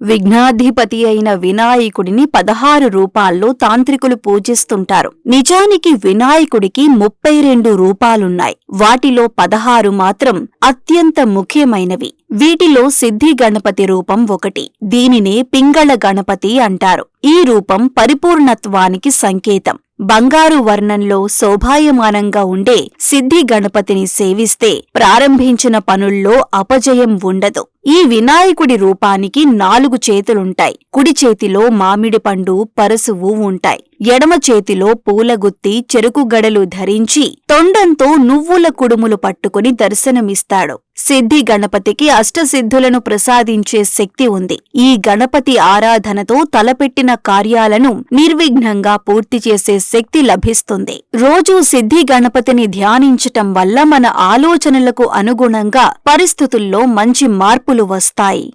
విఘ్నాధిపతి అయిన వినాయకుడిని 16 రూపాల్లో తాంత్రికులు పూజిస్తుంటారు. నిజానికి వినాయకుడికి 32 రూపాలున్నాయి. వాటిలో 16 మాత్రం అత్యంత ముఖ్యమైనవి. వీటిలో సిద్ధి గణపతి రూపం ఒకటి. దీనినే పింగళ గణపతి అంటారు. ఈ రూపం పరిపూర్ణత్వానికి సంకేతం. బంగారు వర్ణంలో శోభాయమానంగా ఉండే సిద్ధి గణపతిని సేవిస్తే ప్రారంభించిన పనుల్లో అపజయం ఉండదు. ఈ వినాయకుడి రూపానికి 4 చేతులుంటాయి. కుడి చేతిలో మామిడి పండు, పరశువు ఉంటాయి. ఎడమ చేతిలో పూలగుత్తి, చెరుకు గడలు ధరించి తొండంతో నువ్వుల కుడుములు పట్టుకుని దర్శనమిస్తాడు. సిద్ధి గణపతికి అష్టసిద్ధులను ప్రసాదించే శక్తి ఉంది. ఈ గణపతి ఆరాధనతో తలపెట్టిన కార్యాలను నిర్విఘ్నంగా పూర్తి చేసే శక్తి లభిస్తుంది. రోజూ సిద్ధి గణపతిని ధ్యానించటం వల్ల మన ఆలోచనలకు అనుగుణంగా పరిస్థితుల్లో మంచి మార్పులు వస్తాయి.